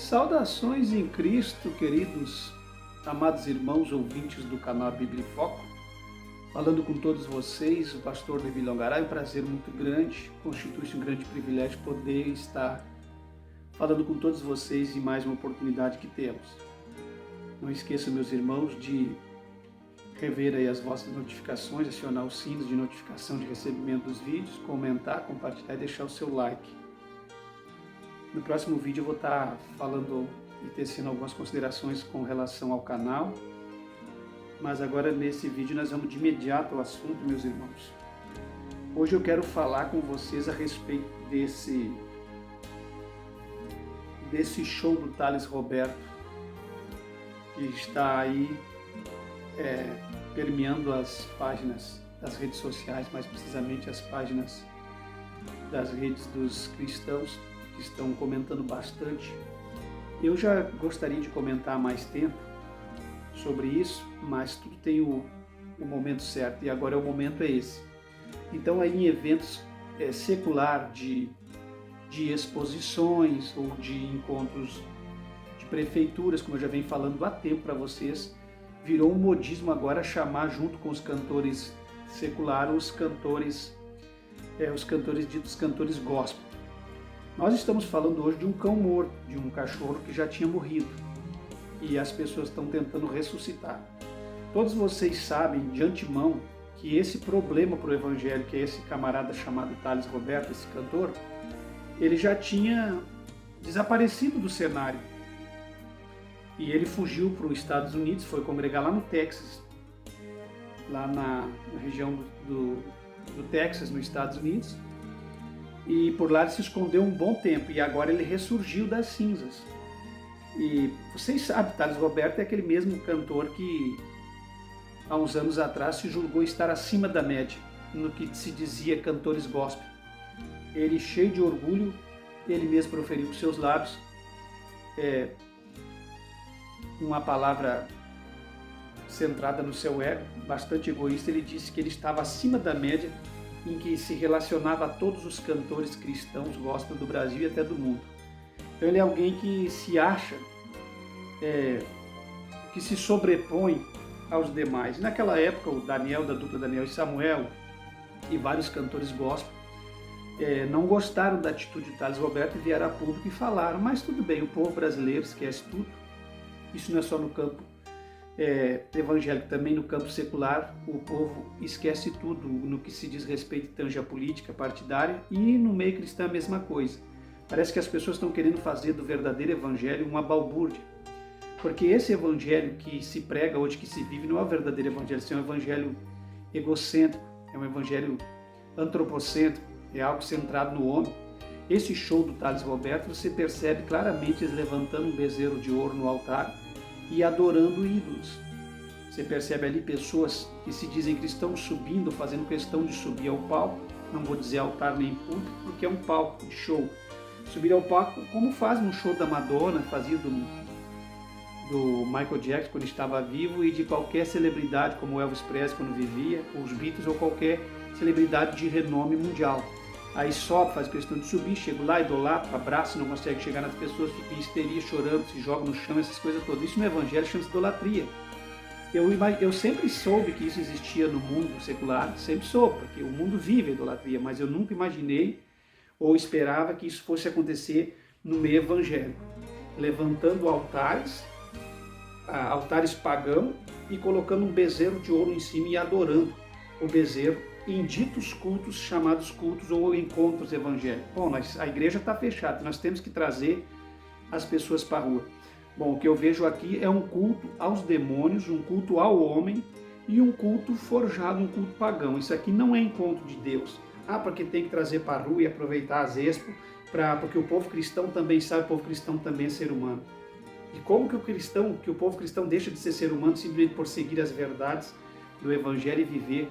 Saudações em Cristo, queridos, amados irmãos ouvintes do canal Bíblia em Foco. Falando com todos vocês, o pastor Levi Longaray, um prazer muito grande, constitui-se um grande privilégio poder estar falando com todos vocês em mais uma oportunidade que temos. Não esqueçam, meus irmãos, de rever aí as vossas notificações, acionar os sinos de notificação de recebimento dos vídeos, comentar, compartilhar e deixar o seu like. No próximo vídeo eu vou estar falando e tecendo algumas considerações com relação ao canal, mas agora nesse vídeo nós vamos de imediato ao assunto, meus irmãos. Hoje eu quero falar com vocês a respeito desse show do Thales Roberto, que está aí permeando as páginas das redes sociais, mais precisamente as páginas das redes dos cristãos, que estão comentando bastante. Eu já gostaria de comentar há mais tempo sobre isso, mas tudo tem o momento certo, e agora o momento é esse. Então aí em eventos secular de exposições ou de encontros de prefeituras, como eu já venho falando há tempo para vocês, virou um modismo agora chamar junto com os cantores seculares os cantores ditos cantores gospel. Nós estamos falando hoje de um cão morto, de um cachorro que já tinha morrido, e as pessoas estão tentando ressuscitar. Todos vocês sabem de antemão que esse problema para o evangelho, que é esse camarada chamado Thales Roberto, esse cantor, ele já tinha desaparecido do cenário. E ele fugiu para os Estados Unidos, foi congregar lá no Texas, lá na região do Texas, nos Estados Unidos. E por lá ele se escondeu um bom tempo, e agora ele ressurgiu das cinzas. E vocês sabem, Thales Roberto é aquele mesmo cantor que há uns anos atrás se julgou estar acima da média no que se dizia cantores gospel. Ele, cheio de orgulho, ele mesmo proferiu com seus lábios uma palavra centrada no seu ego, bastante egoísta. Ele disse que ele estava acima da média em que se relacionava a todos os cantores cristãos gospel do Brasil e até do mundo. Então ele é alguém que se acha, que se sobrepõe aos demais. Naquela época, o Daniel, da dupla Daniel e Samuel, e vários cantores gospel, não gostaram da atitude de Thales Roberto e vieram a público e falaram: mas tudo bem, o povo brasileiro esquece tudo. Isso não é só no campo evangélico, também no campo secular, o povo esquece tudo no que se diz respeito e tange à política partidária, e no meio cristão a mesma coisa. Parece que as pessoas estão querendo fazer do verdadeiro evangelho uma balbúrdia, porque esse evangelho que se prega hoje, que se vive, não é o verdadeiro evangelho, é um evangelho egocêntrico, é um evangelho antropocêntrico, é algo centrado no homem. Esse show do Thales Roberto, você percebe claramente eles levantando um bezerro de ouro no altar e adorando ídolos. Você percebe ali pessoas que se dizem cristãos subindo, fazendo questão de subir ao palco, não vou dizer altar nem púlpito, porque é um palco de show. Subir ao palco como faz um show da Madonna, fazia do Michael Jackson quando estava vivo, e de qualquer celebridade como Elvis Presley quando vivia, os Beatles, ou qualquer celebridade de renome mundial. Aí sobe, faz questão de subir, chega lá, idolatra, abraça, não consegue chegar nas pessoas, fica em histeria, chorando, se joga no chão, essas coisas todas. Isso no evangelho chama-se idolatria. Eu sempre soube que isso existia no mundo secular, sempre soube, porque o mundo vive a idolatria, mas eu nunca imaginei ou esperava que isso fosse acontecer no meio evangélico, levantando altares pagãos, e colocando um bezerro de ouro em cima e adorando o bezerro em ditos cultos chamados cultos ou encontros evangélicos. Bom, a igreja está fechada, nós temos que trazer as pessoas para a rua. Bom, o que eu vejo aqui é um culto aos demônios, um culto ao homem e um culto forjado, um culto pagão. Isso aqui não é encontro de Deus. Porque tem que trazer para a rua e aproveitar as expos, porque o povo cristão também sabe, o povo cristão também é ser humano. E como que o povo cristão deixa de ser ser humano simplesmente por seguir as verdades do evangelho e viver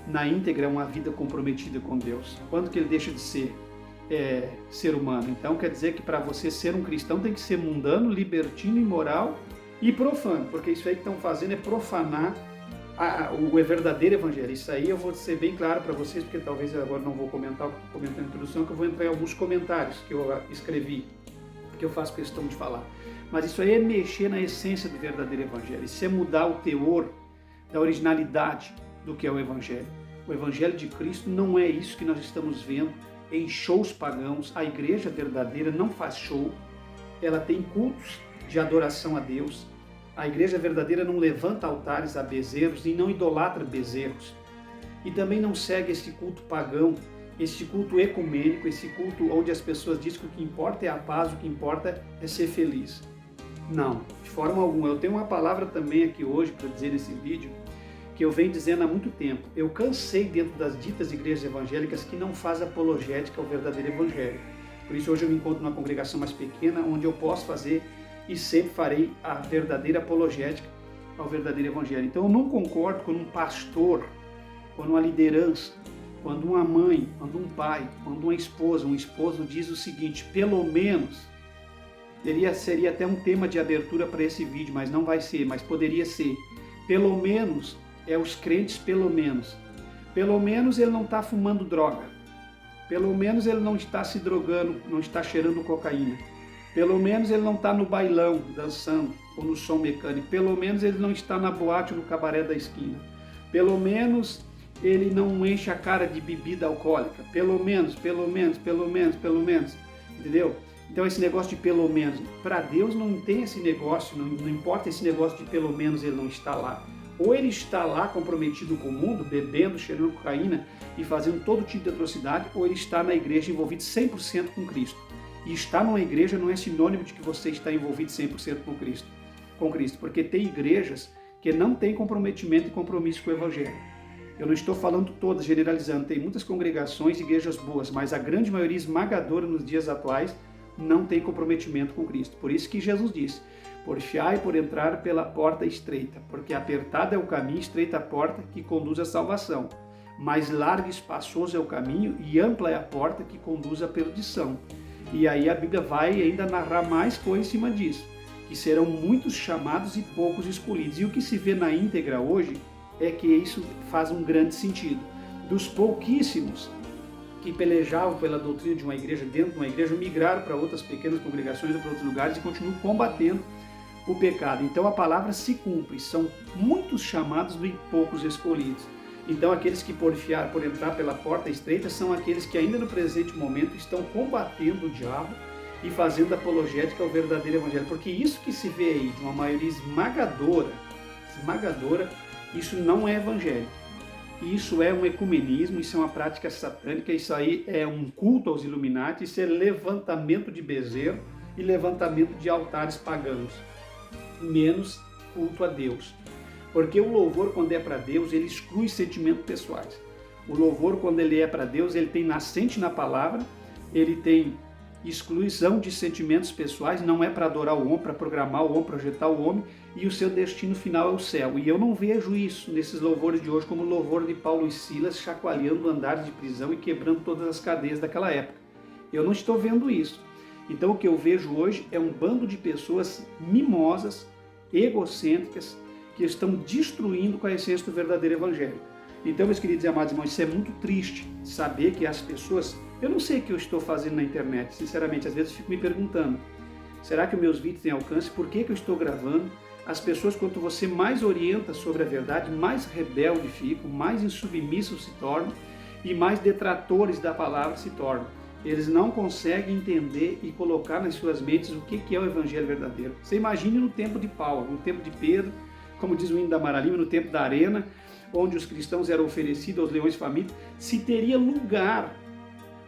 na íntegra uma vida comprometida com Deus? Quando que ele deixa de ser ser humano? Então quer dizer que para você ser um cristão tem que ser mundano, libertino, imoral e profano, porque isso aí que estão fazendo é profanar o verdadeiro evangelho. Isso aí eu vou ser bem claro para vocês, porque talvez agora não vou comentar na introdução, que eu vou entrar em alguns comentários que eu escrevi. que eu faço questão de falar. Mas isso aí é mexer na essência do verdadeiro evangelho. Isso é mudar o teor da originalidade do que é o evangelho. O evangelho de Cristo não é isso que nós estamos vendo em shows pagãos. A igreja verdadeira não faz show, ela tem cultos de adoração a Deus. A igreja verdadeira não levanta altares a bezerros e não idolatra bezerros. E também não segue esse culto pagão, esse culto ecumênico, esse culto onde as pessoas dizem que o que importa é a paz, o que importa é ser feliz. Não, de forma alguma. Eu tenho uma palavra também aqui hoje para dizer nesse vídeo, que eu venho dizendo há muito tempo. Eu cansei dentro das ditas igrejas evangélicas que não faz apologética ao verdadeiro evangelho. Por isso hoje eu me encontro numa congregação mais pequena, onde eu posso fazer e sempre farei a verdadeira apologética ao verdadeiro evangelho. Então eu não concordo quando um pastor, quando uma liderança, quando uma mãe, quando um pai, quando uma esposa, um esposo diz o seguinte: pelo menos, seria até um tema de abertura para esse vídeo, mas não vai ser, mas poderia ser, pelo menos, os crentes pelo menos ele não está fumando droga, pelo menos ele não está se drogando, não está cheirando cocaína, pelo menos ele não está no bailão dançando ou no som mecânico, pelo menos ele não está na boate ou no cabaré da esquina, pelo menos ele não enche a cara de bebida alcoólica, pelo menos, entendeu? Então esse negócio de pelo menos, para Deus não tem esse negócio, não importa esse negócio de pelo menos ele não está lá. Ou ele está lá comprometido com o mundo, bebendo, cheirando cocaína e fazendo todo tipo de atrocidade, ou ele está na igreja envolvido 100% com Cristo. E estar numa igreja não é sinônimo de que você está envolvido 100% com Cristo, porque tem igrejas que não têm comprometimento e compromisso com o Evangelho. Eu não estou falando todas, generalizando, tem muitas congregações e igrejas boas, mas a grande maioria esmagadora nos dias atuais não tem comprometimento com Cristo. Por isso que Jesus disse: porfiai por entrar pela porta estreita, porque apertado é o caminho, estreita a porta que conduz à salvação, mas largo e espaçoso é o caminho e ampla é a porta que conduz à perdição. E aí a Bíblia vai ainda narrar mais coisas em cima disso, que serão muitos chamados e poucos escolhidos. E o que se vê na íntegra hoje é que isso faz um grande sentido. Dos pouquíssimos que pelejavam pela doutrina de uma igreja, dentro de uma igreja, migraram para outras pequenas congregações ou para outros lugares e continuam combatendo o pecado. Então a palavra se cumpre, são muitos chamados e poucos escolhidos. Então aqueles que porfiaram por entrar pela porta estreita são aqueles que ainda no presente momento estão combatendo o diabo e fazendo apologética ao verdadeiro evangelho. Porque isso que se vê aí, de uma maioria esmagadora, isso não é evangelho. Isso é um ecumenismo, isso é uma prática satânica, isso aí é um culto aos Illuminati, isso é levantamento de bezerro e levantamento de altares pagãos, menos culto a Deus. Porque o louvor, quando é para Deus, ele exclui sentimentos pessoais. O louvor, quando ele é para Deus, ele tem nascente na palavra, ele tem exclusão de sentimentos pessoais, não é para adorar o homem, para programar o homem, projetar o homem, e o seu destino final é o céu. E eu não vejo isso nesses louvores de hoje como o louvor de Paulo e Silas chacoalhando andares de prisão e quebrando todas as cadeias daquela época. Eu não estou vendo isso. Então o que eu vejo hoje é um bando de pessoas mimosas, egocêntricas, que estão destruindo com a essência do verdadeiro evangelho. Então, meus queridos e amados irmãos, isso é muito triste, saber que as pessoas... Eu não sei o que eu estou fazendo na internet, sinceramente, às vezes eu fico me perguntando, será que os meus vídeos têm alcance? Por que eu estou gravando? As pessoas, quanto você mais orienta sobre a verdade, mais rebelde ficam, mais insubmissos se tornam e mais detratores da palavra se tornam. Eles não conseguem entender e colocar nas suas mentes o que é o evangelho verdadeiro. Você imagine no tempo de Paulo, no tempo de Pedro, como diz o hino da Mara Lima, no tempo da arena, onde os cristãos eram oferecidos aos leões famintos, se teria lugar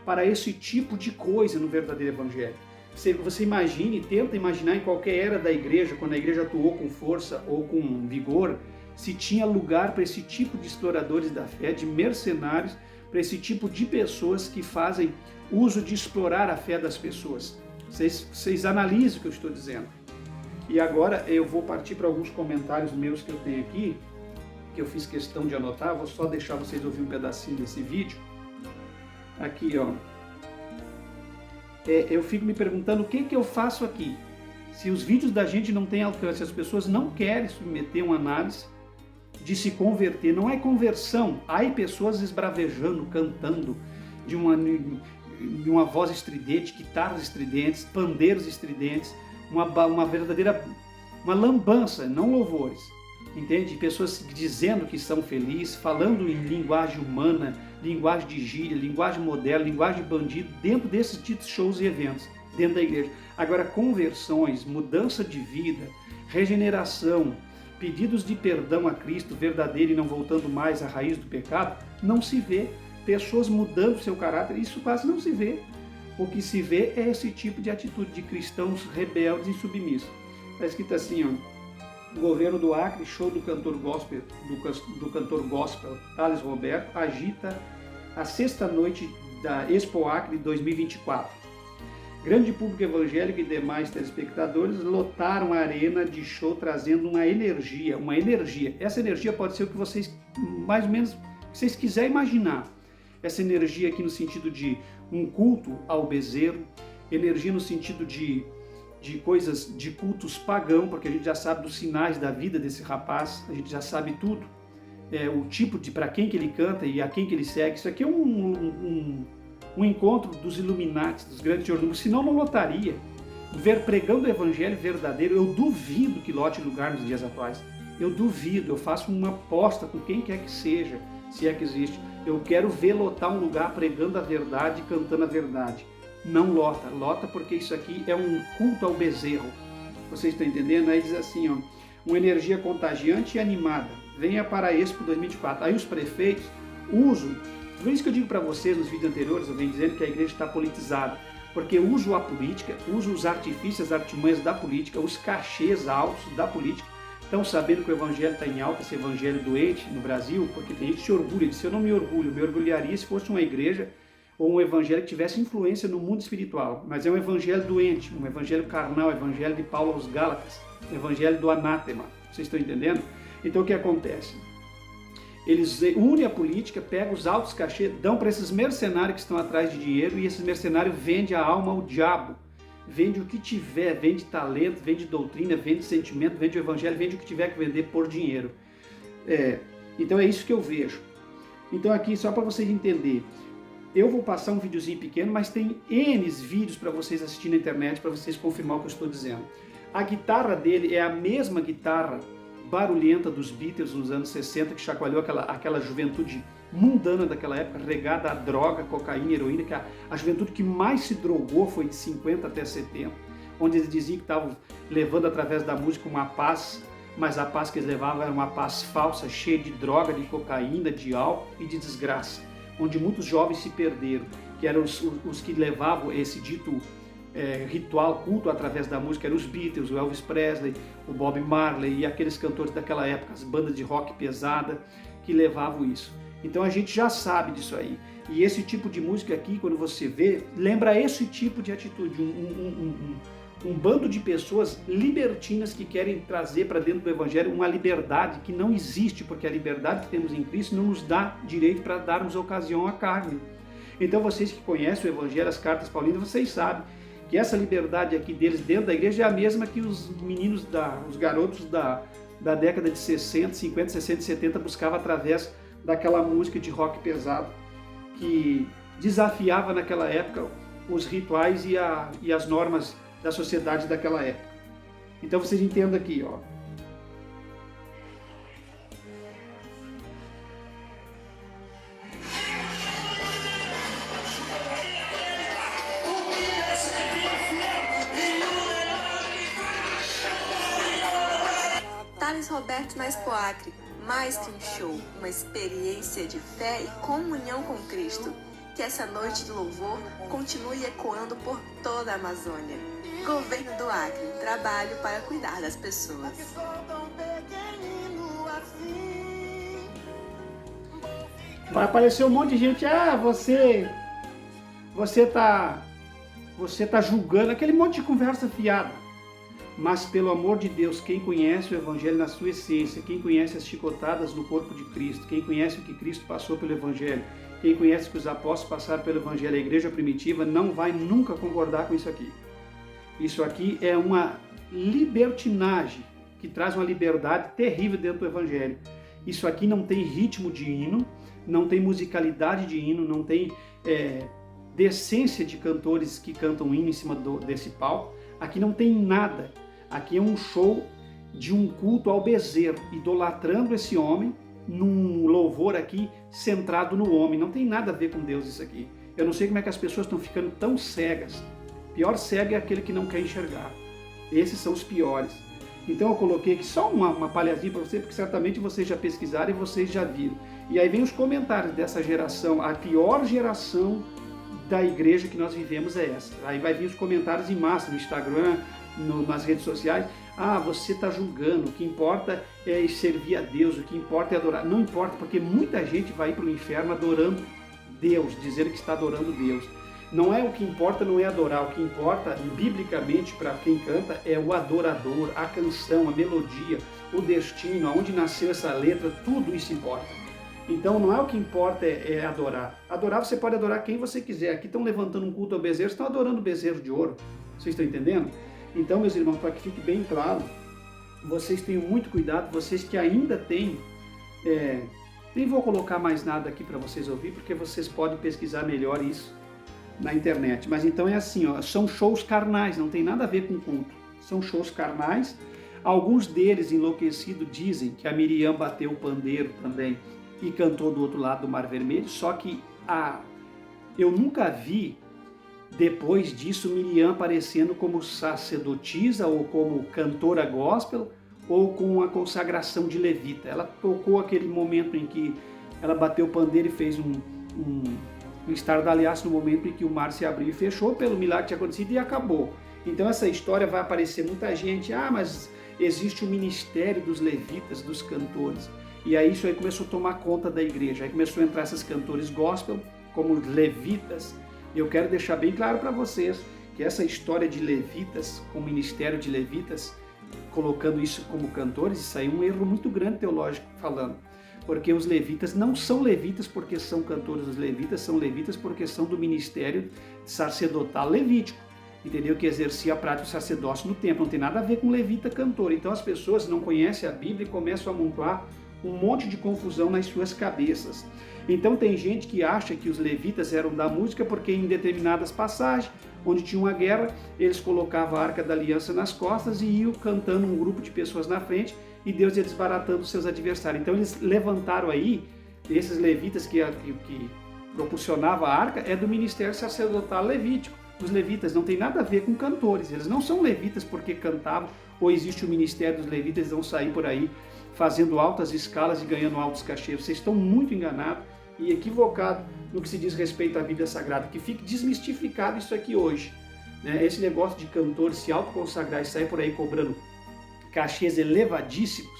para esse tipo de coisa no verdadeiro evangelho. Você imagine, tenta imaginar em qualquer era da igreja, quando a igreja atuou com força ou com vigor, se tinha lugar para esse tipo de exploradores da fé, de mercenários, para esse tipo de pessoas que fazem uso de explorar a fé das pessoas. Vocês analisem o que eu estou dizendo. E agora eu vou partir para alguns comentários meus que eu tenho aqui, que eu fiz questão de anotar. Vou só deixar vocês ouvir um pedacinho desse vídeo. Aqui, ó. Eu fico me perguntando o que eu faço aqui. Se os vídeos da gente não têm alcance, as pessoas não querem submeter uma análise de se converter. Não é conversão. Há pessoas esbravejando, cantando, uma voz estridente, guitarras estridentes, pandeiros estridentes, uma verdadeira uma lambança, não louvores. Entende? Pessoas dizendo que estão felizes, falando em linguagem humana, linguagem de gíria, linguagem moderna, linguagem de bandido, dentro desses ditos shows e eventos, dentro da igreja. Agora, conversões, mudança de vida, regeneração, pedidos de perdão a Cristo verdadeiro e não voltando mais à raiz do pecado, não se vê. Pessoas mudando seu caráter, isso quase não se vê. O que se vê é esse tipo de atitude de cristãos rebeldes e submissos. Está escrito assim, ó. Governo do Acre, show do cantor gospel Thales Roberto, agita a sexta noite da Expo Acre 2024. Grande público evangélico e demais telespectadores lotaram a arena de show trazendo uma energia. Essa energia pode ser o que vocês, mais ou menos, vocês quiserem imaginar. Essa energia aqui no sentido de um culto ao bezerro, energia no sentido de coisas, de cultos pagão, porque a gente já sabe dos sinais da vida desse rapaz, a gente já sabe tudo, o tipo de para quem que ele canta e a quem que ele segue. Isso aqui é um encontro dos Illuminati, dos grandes teólogos, senão não lotaria. Pregando o evangelho verdadeiro, eu duvido que lote lugar nos dias atuais. Eu duvido, eu faço uma aposta com quem quer que seja, se é que existe. Eu quero ver lotar um lugar pregando a verdade, cantando a verdade. Não lota porque isso aqui é um culto ao bezerro. Vocês estão entendendo? Aí diz assim, ó, uma energia contagiante e animada. Venha para a Expo 2024. Aí os prefeitos usam, por isso que eu digo para vocês nos vídeos anteriores, eu venho dizendo que a igreja está politizada, porque usam a política, usam os artifícios, as artimanhas da política, os cachês altos da política. Estão sabendo que o evangelho está em alta, esse evangelho doente no Brasil, porque tem gente que se orgulha, diz, eu não me orgulho, me orgulharia se fosse uma igreja ou um evangelho que tivesse influência no mundo espiritual, mas é um evangelho doente, um evangelho carnal, um evangelho de Paulo aos Gálatas, um evangelho do anátema. Vocês estão entendendo? Então o que acontece? Eles unem a política, pegam os altos cachês, dão para esses mercenários que estão atrás de dinheiro, e esses mercenários vendem a alma ao diabo, vende o que tiver, vende talento, vende doutrina, vende sentimento, vende o evangelho, vende o que tiver que vender por dinheiro. Então é isso que eu vejo. Então aqui, só para vocês entenderem, eu vou passar um videozinho pequeno, mas tem N vídeos para vocês assistirem na internet, para vocês confirmar o que eu estou dizendo. A guitarra dele é a mesma guitarra barulhenta dos Beatles nos anos 60, que chacoalhou aquela juventude mundana daquela época, regada a droga, cocaína, heroína, que a juventude que mais se drogou foi de 50 até 70, onde eles diziam que estavam levando através da música uma paz, mas a paz que eles levavam era uma paz falsa, cheia de droga, de cocaína, de álcool e de desgraça, onde muitos jovens se perderam, que eram os que levavam esse dito ritual, culto através da música, eram os Beatles, o Elvis Presley, o Bob Marley e aqueles cantores daquela época, as bandas de rock pesada que levavam isso. Então a gente já sabe disso aí. E esse tipo de música aqui, quando você vê, lembra esse tipo de atitude, um bando de pessoas libertinas que querem trazer para dentro do evangelho uma liberdade que não existe, porque a liberdade que temos em Cristo não nos dá direito para darmos ocasião à carne. Então vocês que conhecem o evangelho, as cartas paulinas, vocês sabem que essa liberdade aqui deles dentro da igreja é a mesma que os meninos, os garotos da década de 60, 50, 60 e 70 buscavam através daquela música de rock pesado que desafiava naquela época os rituais e as normas da sociedade daquela época. Então vocês entendam aqui, ó. Thales Roberto na Expo Acre, mais que um show, uma experiência de fé e comunhão com Cristo. Que essa noite de louvor continue ecoando por toda a Amazônia. Governo do Acre, trabalho para cuidar das pessoas. Vai aparecer um monte de gente, você tá julgando, aquele monte de conversa fiada. Mas pelo amor de Deus, quem conhece o evangelho na sua essência, quem conhece as chicotadas no corpo de Cristo, quem conhece o que Cristo passou pelo evangelho, quem conhece que os apóstolos passaram pelo evangelho, a igreja primitiva, não vai nunca concordar com isso aqui. Isso aqui é uma libertinagem que traz uma liberdade terrível dentro do evangelho. Isso aqui não tem ritmo de hino, não tem musicalidade de hino, não tem decência de cantores que cantam hino em cima desse palco. Aqui não tem nada. Aqui é um show de um culto ao bezerro, idolatrando esse homem, num louvor aqui centrado no homem. Não tem nada a ver com Deus isso aqui. Eu não sei como é que as pessoas estão ficando tão cegas. Pior cego é aquele que não quer enxergar. Esses são os piores. Então eu coloquei aqui só uma palhazinha para você, porque certamente vocês já pesquisaram e vocês já viram. E aí vem os comentários dessa geração. A pior geração da igreja que nós vivemos é essa. Aí vai vir os comentários em massa no Instagram, nas redes sociais. Ah, você está julgando, o que importa é servir a Deus, o que importa é adorar. Não importa, porque muita gente vai para o inferno adorando Deus, dizendo que está adorando Deus. Não é o que importa, não é adorar. O que importa, biblicamente, para quem canta, é o adorador, a canção, a melodia, o destino, aonde nasceu essa letra, tudo isso importa. Então não é o que importa é adorar. Adorar, você pode adorar quem você quiser. Aqui estão levantando um culto ao bezerro, estão adorando o bezerro de ouro. Vocês estão entendendo? Então, meus irmãos, para que fique bem claro, vocês tenham muito cuidado, vocês que ainda têm... nem vou colocar mais nada aqui para vocês ouvir, porque vocês podem pesquisar melhor isso na internet. Mas então é assim, ó, são shows carnais, não tem nada a ver com culto. São shows carnais. Alguns deles, enlouquecidos, dizem que a Miriam bateu o pandeiro também e cantou do outro lado do Mar Vermelho, só que eu nunca vi, depois disso, Miriam aparecendo como sacerdotisa ou como cantora gospel ou com a consagração de levita. Ela tocou aquele momento em que ela bateu o pandeiro e fez um estardalhaço no momento em que o mar se abriu e fechou pelo milagre que tinha acontecido e acabou. Então essa história vai aparecer muita gente, mas existe o ministério dos levitas, dos cantores. E aí isso aí começou a tomar conta da igreja, aí começou a entrar esses cantores gospel como levitas. Eu quero deixar bem claro para vocês que essa história de levitas, com o ministério de levitas, colocando isso como cantores, isso aí é um erro muito grande teológico falando. Porque os levitas não são levitas porque são cantores, os levitas são levitas porque são do ministério sacerdotal levítico, entendeu? Que exercia a prática do sacerdócio no templo, não tem nada a ver com levita cantor. Então as pessoas não conhecem a Bíblia e começam a montar um monte de confusão nas suas cabeças. Então tem gente que acha que os levitas eram da música porque em determinadas passagens, onde tinha uma guerra, eles colocavam a Arca da Aliança nas costas e iam cantando um grupo de pessoas na frente e Deus ia desbaratando os seus adversários. Então eles levantaram aí, esses levitas que propulsionavam a arca, é do ministério sacerdotal levítico. Os levitas não tem nada a ver com cantores, eles não são levitas porque cantavam, ou existe o ministério dos levitas, eles vão sair por aí fazendo altas escalas e ganhando altos cachês. Vocês estão muito enganados e equivocados no que se diz respeito à Bíblia Sagrada, que fique desmistificado isso aqui hoje. Esse negócio de cantor se autoconsagrar e sair por aí cobrando cachês elevadíssimos,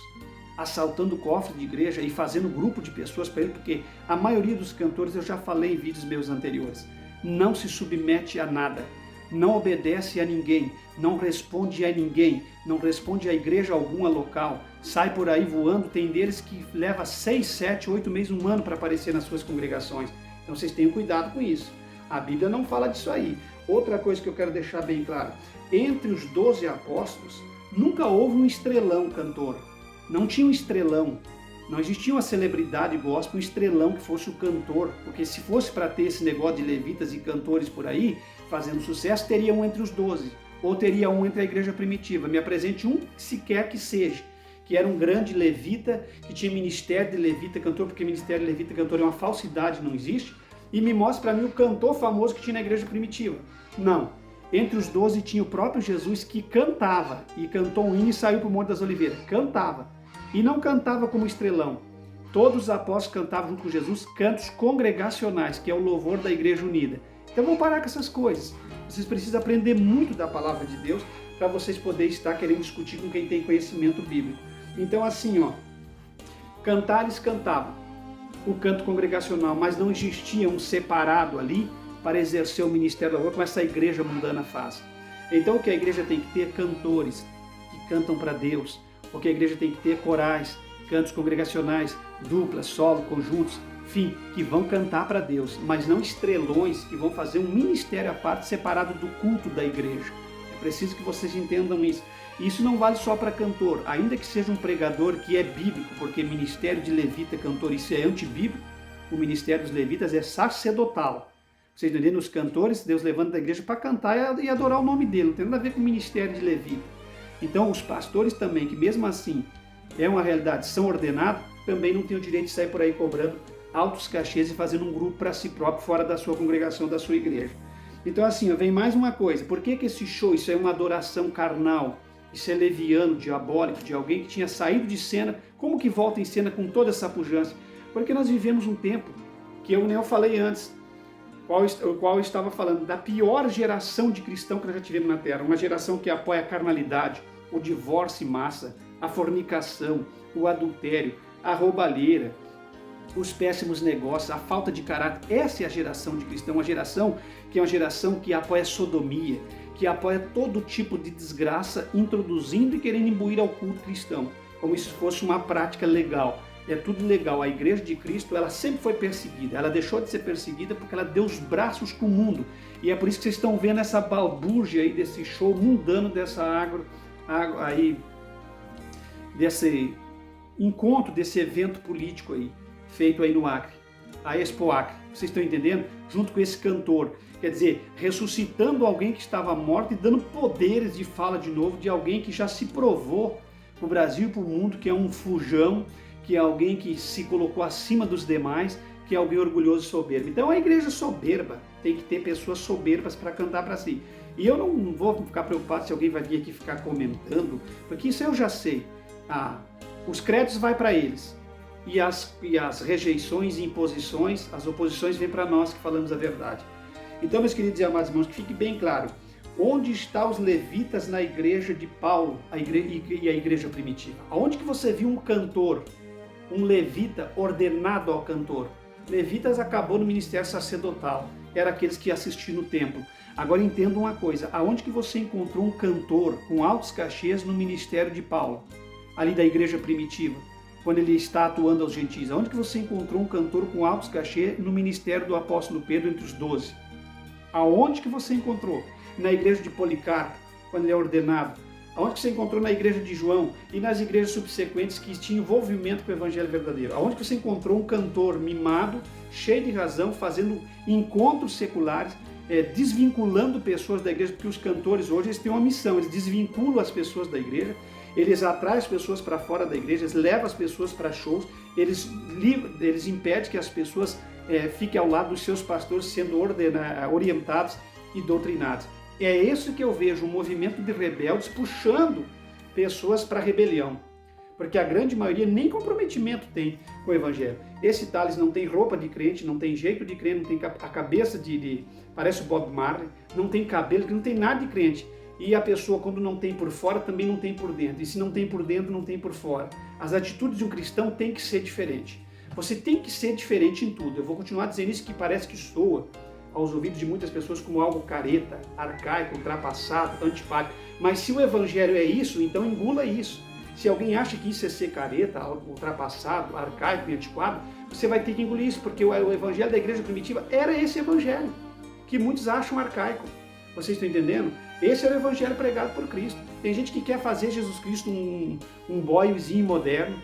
assaltando cofre de igreja e fazendo grupo de pessoas para ele, porque a maioria dos cantores, eu já falei em vídeos meus anteriores, não se submete a nada, não obedece a ninguém, não responde a ninguém, não responde a igreja alguma local, sai por aí voando. Tem deles que leva 6, 7, 8 meses, um ano para aparecer nas suas congregações. Então vocês tenham cuidado com isso. A Bíblia não fala disso aí. Outra coisa que eu quero deixar bem claro, entre os 12 apóstolos, nunca houve um estrelão cantor. Não tinha um estrelão. Não existia uma celebridade gospel, um estrelão que fosse o cantor. Porque se fosse para ter esse negócio de levitas e cantores por aí, fazendo sucesso, teria um entre os 12. Ou teria um entre a igreja primitiva. Me apresente um sequer que seja. Que era um grande levita, que tinha ministério de levita cantor, porque ministério de levita cantor é uma falsidade, não existe. E me mostre para mim o cantor famoso que tinha na igreja primitiva. Não. Entre os 12 tinha o próprio Jesus que cantava, e cantou um hino e saiu para o Monte das Oliveiras. Cantava. E não cantava como estrelão. Todos os apóstolos cantavam junto com Jesus cantos congregacionais, que é o louvor da igreja unida. Então vamos parar com essas coisas. Vocês precisam aprender muito da palavra de Deus para vocês poderem estar querendo discutir com quem tem conhecimento bíblico. Então assim, cantar eles cantavam o canto congregacional, mas não existia um separado ali para exercer o ministério do louvor como essa igreja mundana faz. Então o que a igreja tem que ter? Cantores que cantam para Deus. O que a igreja tem que ter? Corais, cantos congregacionais, duplas, solo, conjuntos, enfim, que vão cantar para Deus, mas não estrelões que vão fazer um ministério à parte separado do culto da igreja. É preciso que vocês entendam isso. Isso não vale só para cantor, ainda que seja um pregador que é bíblico, porque ministério de levita, cantor, isso é antibíblico. O ministério dos levitas é sacerdotal. Vocês entendem? Os cantores, Deus levanta da igreja para cantar e adorar o nome dele. Não tem nada a ver com o ministério de levita. Então, os pastores também, que mesmo assim é uma realidade, são ordenados, também não têm o direito de sair por aí cobrando altos cachês e fazendo um grupo para si próprio fora da sua congregação, da sua igreja. Então, assim, vem mais uma coisa. Por que esse show, isso é uma adoração carnal? Isso é leviano, diabólico, de alguém que tinha saído de cena. Como que volta em cena com toda essa pujança? Porque nós vivemos um tempo que eu falei antes, o qual eu estava falando, da pior geração de cristão que nós já tivemos na Terra. Uma geração que apoia a carnalidade, o divórcio em massa, a fornicação, o adultério, a roubalheira, os péssimos negócios, a falta de caráter. Essa é a geração de cristão, uma geração que é uma geração que apoia a sodomia, que apoia todo tipo de desgraça, introduzindo e querendo imbuir ao culto cristão, como se fosse uma prática legal. É tudo legal. A igreja de Cristo, ela sempre foi perseguida. Ela deixou de ser perseguida porque ela deu os braços com o mundo. E é por isso que vocês estão vendo essa balbúrdia aí desse show mundano, dessa aí, desse encontro, desse evento político aí, feito aí no Acre, a Expo Acre. Vocês estão entendendo? Junto com esse cantor. Quer dizer, ressuscitando alguém que estava morto e dando poderes de fala de novo de alguém que já se provou para o Brasil e para o mundo que é um fujão, que é alguém que se colocou acima dos demais, que é alguém orgulhoso e soberbo. Então a igreja soberba tem que ter pessoas soberbas para cantar para si. E eu não vou ficar preocupado se alguém vai vir aqui ficar comentando, porque isso eu já sei. Os créditos vai para eles. E as rejeições e imposições, as oposições vêm para nós que falamos a verdade. Então, meus queridos e amados irmãos, que fique bem claro, onde estão os levitas na igreja de Paulo e a igreja primitiva? Aonde que você viu um cantor, um levita ordenado ao cantor? Levitas acabou no ministério sacerdotal, eram aqueles que assistiam no templo. Agora entenda uma coisa, aonde que você encontrou um cantor com altos cachês no ministério de Paulo, ali da igreja primitiva, quando ele está atuando aos gentis? Aonde que você encontrou um cantor com altos cachês no ministério do apóstolo Pedro entre os 12? Aonde que você encontrou? Na igreja de Policarpo, quando ele é ordenado. Aonde que você encontrou? Na igreja de João e nas igrejas subsequentes que tinham envolvimento com o evangelho verdadeiro. Aonde que você encontrou um cantor mimado, cheio de razão, fazendo encontros seculares, desvinculando pessoas da igreja? Porque os cantores hoje eles têm uma missão, eles desvinculam as pessoas da igreja, eles atraem as pessoas para fora da igreja, eles levam as pessoas para shows, eles impedem que as pessoas fiquem ao lado dos seus pastores sendo orientados e doutrinados. É isso que eu vejo, um movimento de rebeldes puxando pessoas para a rebelião. Porque a grande maioria nem comprometimento tem com o evangelho. Esse Thales não tem roupa de crente, não tem jeito de crente, não tem a cabeça parece o Bob Marley, não tem cabelo, não tem nada de crente. E a pessoa, quando não tem por fora, também não tem por dentro. E se não tem por dentro, não tem por fora. As atitudes de um cristão têm que ser diferentes. Você tem que ser diferente em tudo. Eu vou continuar dizendo isso, que parece que soa aos ouvidos de muitas pessoas como algo careta, arcaico, ultrapassado, antipático. Mas se o evangelho é isso, então engula isso. Se alguém acha que isso é ser careta, ultrapassado, arcaico e antiquado, você vai ter que engolir isso, porque o evangelho da igreja primitiva era esse evangelho, que muitos acham arcaico. Vocês estão entendendo? Esse era o evangelho pregado por Cristo. Tem gente que quer fazer Jesus Cristo um boyzinho moderno,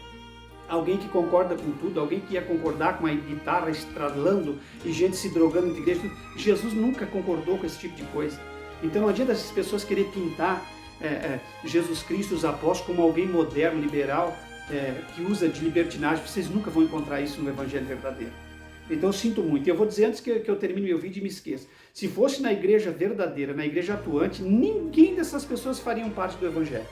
alguém que concorda com tudo, alguém que ia concordar com a guitarra estralando e gente se drogando na igreja. Jesus nunca concordou com esse tipo de coisa. Então não adianta essas pessoas querer pintar Jesus Cristo, os apóstolos, como alguém moderno, liberal, que usa de libertinagem. Vocês nunca vão encontrar isso no evangelho verdadeiro. Então eu sinto muito. E eu vou dizer antes que eu termine meu vídeo e me esqueça. Se fosse na igreja verdadeira, na igreja atuante, ninguém dessas pessoas fariam parte do evangelho.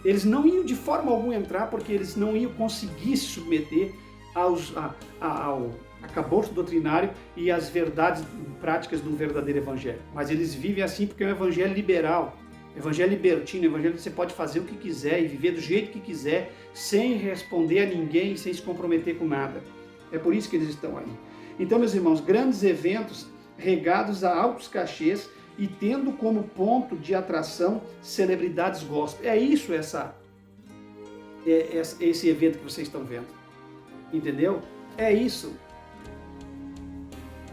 Eles não iam de forma alguma entrar, porque eles não iam conseguir se submeter ao acabouço doutrinário e às verdades práticas do verdadeiro evangelho. Mas eles vivem assim porque é um evangelho liberal, evangelho libertino, evangelho que você pode fazer o que quiser e viver do jeito que quiser, sem responder a ninguém, sem se comprometer com nada. É por isso que eles estão aí. Então, meus irmãos, grandes eventos regados a altos cachês e tendo como ponto de atração celebridades gospel. É isso esse evento que vocês estão vendo. Entendeu? É isso.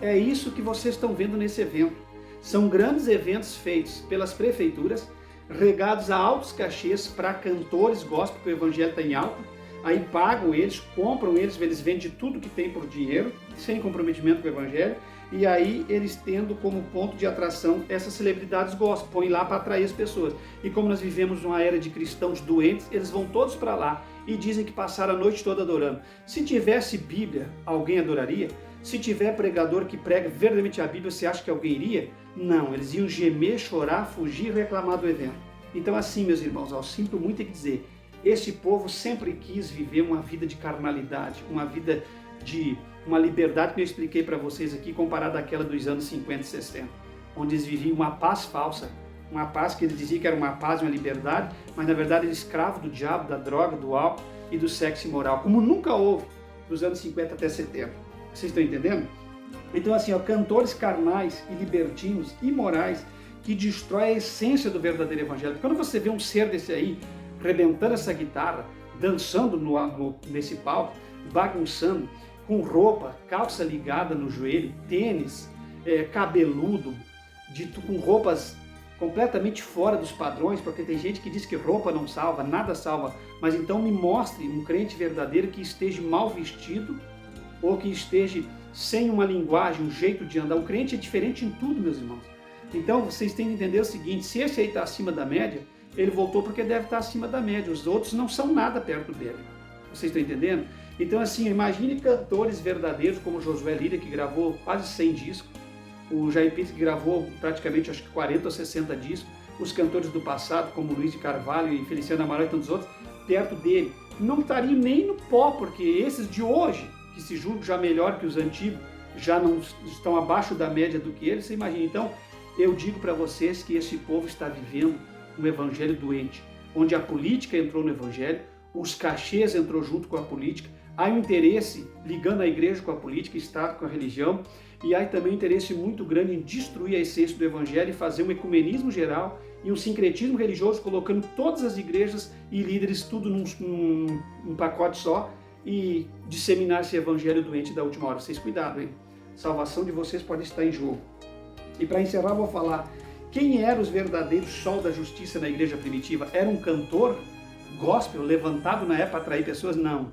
É isso que vocês estão vendo nesse evento. São grandes eventos feitos pelas prefeituras, regados a altos cachês para cantores gospel, que o evangelho está em alta. Aí pagam eles, compram eles vendem tudo que tem por dinheiro, sem comprometimento com o evangelho. e aí eles tendo como ponto de atração essas celebridades gospel, põem lá para atrair as pessoas. E como nós vivemos uma era de cristãos doentes, eles vão todos para lá e dizem que passaram a noite toda adorando. Se tivesse Bíblia, alguém adoraria? Se tiver pregador que prega verdadeiramente a Bíblia, você acha que alguém iria? Não, eles iam gemer, chorar, fugir e reclamar do evento. Então assim, meus irmãos, eu sinto muito em dizer, esse povo sempre quis viver uma vida de carnalidade, uma vida de uma liberdade que eu expliquei para vocês aqui, comparada àquela dos anos 50 e 60, onde eles viviam uma paz falsa, uma paz que eles diziam que era uma paz e uma liberdade, mas na verdade eles escravos do diabo, da droga, do álcool e do sexo imoral, como nunca houve dos anos 50 até 70. Vocês estão entendendo? Então assim, ó, cantores carnais e libertinos, imorais, que destrói a essência do verdadeiro evangelho. Quando você vê um ser desse aí, rebentando essa guitarra, dançando nesse palco, bagunçando, com roupa, calça ligada no joelho, tênis, cabeludo, com roupas completamente fora dos padrões, porque tem gente que diz que roupa não salva, nada salva, mas então me mostre um crente verdadeiro que esteja mal vestido ou que esteja sem uma linguagem, um jeito de andar. O crente é diferente em tudo, meus irmãos. Então vocês têm que entender o seguinte, se esse aí está acima da média, ele voltou porque deve estar acima da média, os outros não são nada perto dele. Vocês estão entendendo? Então assim, imagine cantores verdadeiros como Josué Lira, que gravou quase 100 discos, o Jair Pires, que gravou praticamente acho que 40 ou 60 discos, os cantores do passado como Luiz de Carvalho e Feliciano Amaral e tantos outros, perto dele. Não estariam nem no pó, porque esses de hoje, que se julgam já melhor que os antigos, já não estão abaixo da média do que eles, você imagina. Então, eu digo para vocês que esse povo está vivendo um evangelho doente, onde a política entrou no evangelho, os cachês entrou junto com a política, há um interesse ligando a igreja com a política, o Estado com a religião, e há também um interesse muito grande em destruir a essência do evangelho e fazer um ecumenismo geral e um sincretismo religioso, colocando todas as igrejas e líderes tudo num pacote só e disseminar esse evangelho doente da última hora. Vocês cuidado, hein? A salvação de vocês pode estar em jogo. E para encerrar, vou falar quem eram os verdadeiros sol da justiça na igreja primitiva. Era um cantor gospel levantado na época para atrair pessoas? Não.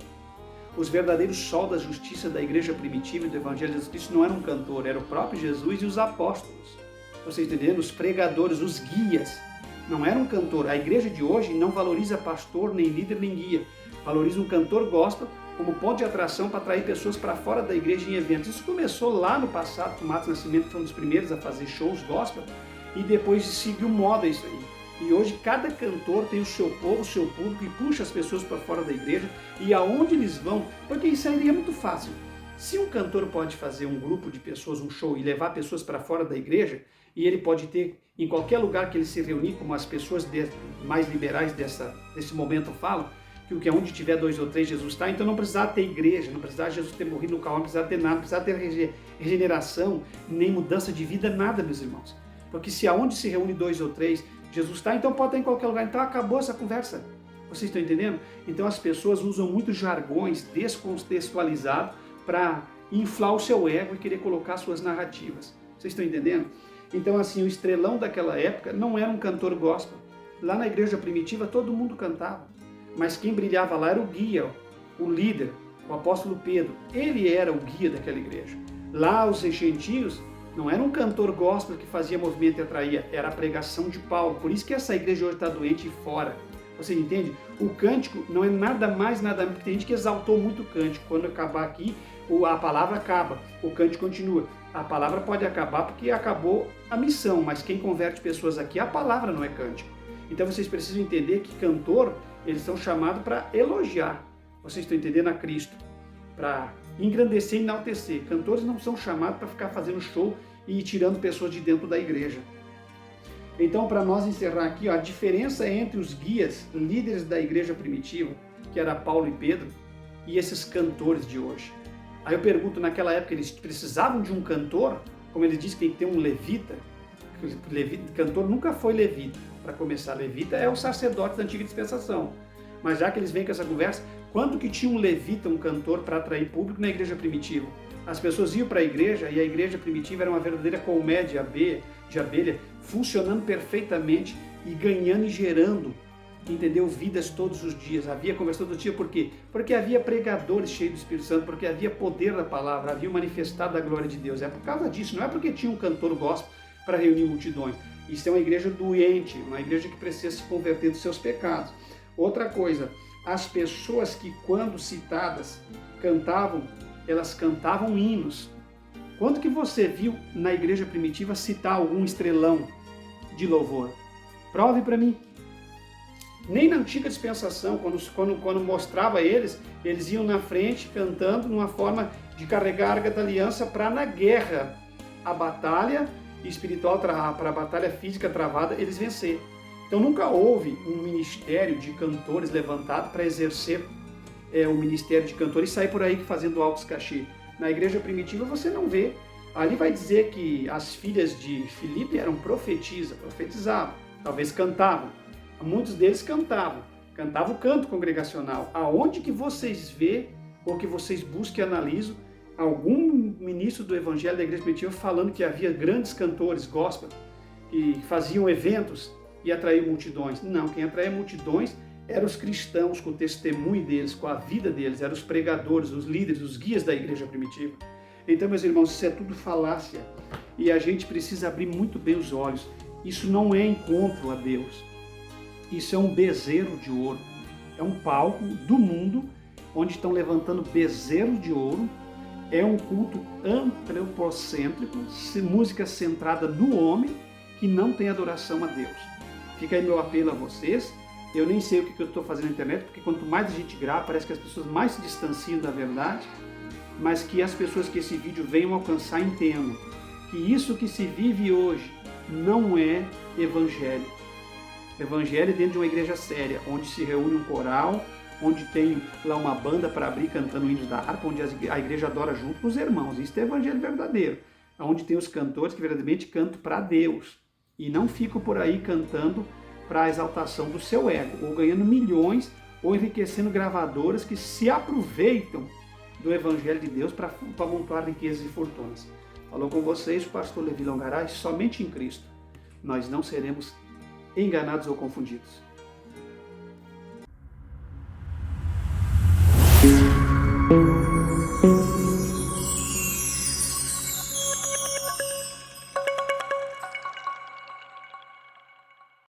Os verdadeiros sol da justiça da igreja primitiva e do evangelho de Jesus Cristo não eram um cantor, era o próprio Jesus e os apóstolos. Vocês entenderam? Os pregadores, os guias. Não era um cantor. A igreja de hoje não valoriza pastor, nem líder, nem guia. Valoriza um cantor gospel como ponto de atração para atrair pessoas para fora da igreja em eventos. Isso começou lá no passado, com o Matos Nascimento, que foi um dos primeiros a fazer shows gospel, e depois seguiu moda isso aí. E hoje cada cantor tem o seu povo, o seu público, e puxa as pessoas para fora da igreja, e aonde eles vão, porque isso aí é muito fácil. Se um cantor pode fazer um grupo de pessoas, um show, e levar pessoas para fora da igreja, e ele pode ter, em qualquer lugar que ele se reunir, como as pessoas mais liberais desse momento falam, que onde tiver 2 ou 3 Jesus está, então não precisava ter igreja, não precisava Jesus ter morrido no Calvário, não precisava ter nada, não precisava ter regeneração, nem mudança de vida, nada, meus irmãos. Porque se aonde se reúne 2 ou 3, Jesus está, então pode estar em qualquer lugar. Então acabou essa conversa. Vocês estão entendendo? Então as pessoas usam muitos jargões descontextualizados para inflar o seu ego e querer colocar suas narrativas. Vocês estão entendendo? Então assim, o estrelão daquela época não era um cantor gospel. Lá na igreja primitiva todo mundo cantava. Mas quem brilhava lá era o guia, o líder, o apóstolo Pedro. Ele era o guia daquela igreja. Lá os gentios não era um cantor gospel que fazia movimento e atraía, era a pregação de Paulo. Por isso que essa igreja hoje está doente e fora. Você entende? O cântico não é nada mais, nada menos, porque tem gente que exaltou muito o cântico. Quando acabar aqui, a palavra acaba, o cântico continua. A palavra pode acabar porque acabou a missão, mas quem converte pessoas aqui, a palavra não é cântico. Então vocês precisam entender que cantor, eles são chamados para elogiar. Vocês estão entendendo? A Cristo. Para engrandecer e enaltecer. Cantores não são chamados para ficar fazendo show e tirando pessoas de dentro da igreja. Então, para nós encerrar aqui, ó, a diferença entre os guias, líderes da igreja primitiva, que era Paulo e Pedro, e esses cantores de hoje. Aí eu pergunto, naquela época eles precisavam de um cantor? Como ele diz que tem que ter um levita. Cantor nunca foi levita. Para começar, levita é o sacerdote da antiga dispensação. Mas já que eles vêm com essa conversa, quando que tinha um levita, um cantor, para atrair público na igreja primitiva? As pessoas iam para a igreja e a igreja primitiva era uma verdadeira colmeia de abelha, funcionando perfeitamente e ganhando e gerando entendeu? Vidas todos os dias, havia conversão todo dia, por quê? Porque havia pregadores cheios do Espírito Santo, porque havia poder da palavra, havia manifestado a glória de Deus. É por causa disso, não é porque tinha um cantor gospel para reunir multidões. Isso é uma igreja doente, uma igreja que precisa se converter dos seus pecados. Outra coisa, as pessoas que, quando citadas, cantavam, elas cantavam hinos. Quando que você viu na igreja primitiva citar algum estrelão de louvor? Prove para mim. Nem na antiga dispensação, quando mostrava eles iam na frente cantando numa forma de carregar a arca da aliança para na guerra, a batalha espiritual, para a batalha física travada, eles vencer. Então nunca houve um ministério de cantores levantado para exercer o ministério de cantor e sair por aí fazendo altos cachê. Na igreja primitiva você não vê. Ali vai dizer que as filhas de Filipe eram profetizavam, talvez cantavam. Muitos deles cantavam o canto congregacional. Aonde que vocês vê, ou que vocês busquem e analisam, algum ministro do evangelho da igreja primitiva falando que havia grandes cantores gospel que faziam eventos e atraíam multidões? Não, quem atraía multidões eram os cristãos, com o testemunho deles, com a vida deles, eram os pregadores, os líderes, os guias da igreja primitiva. Então, meus irmãos, isso é tudo falácia e a gente precisa abrir muito bem os olhos. Isso não é encontro a Deus. Isso é um bezerro de ouro, é um palco do mundo onde estão levantando bezerros de ouro, é um culto antropocêntrico, música centrada no homem que não tem adoração a Deus. Fica aí meu apelo a vocês, eu nem sei o que eu estou fazendo na internet, porque quanto mais a gente grava, parece que as pessoas mais se distanciam da verdade, mas que as pessoas que esse vídeo venham alcançar entendam que isso que se vive hoje não é evangelho. Evangelho dentro de uma igreja séria, onde se reúne um coral, onde tem lá uma banda para abrir cantando hinos da harpa, onde a igreja adora junto com os irmãos. Isso é evangelho verdadeiro, onde tem os cantores que verdadeiramente cantam para Deus e não ficam por aí cantando para a exaltação do seu ego, ou ganhando milhões, ou enriquecendo gravadoras que se aproveitam do evangelho de Deus para amontoar riquezas e fortunas. Falou com vocês o pastor Levi Longaray. Somente em Cristo nós não seremos enganados ou confundidos.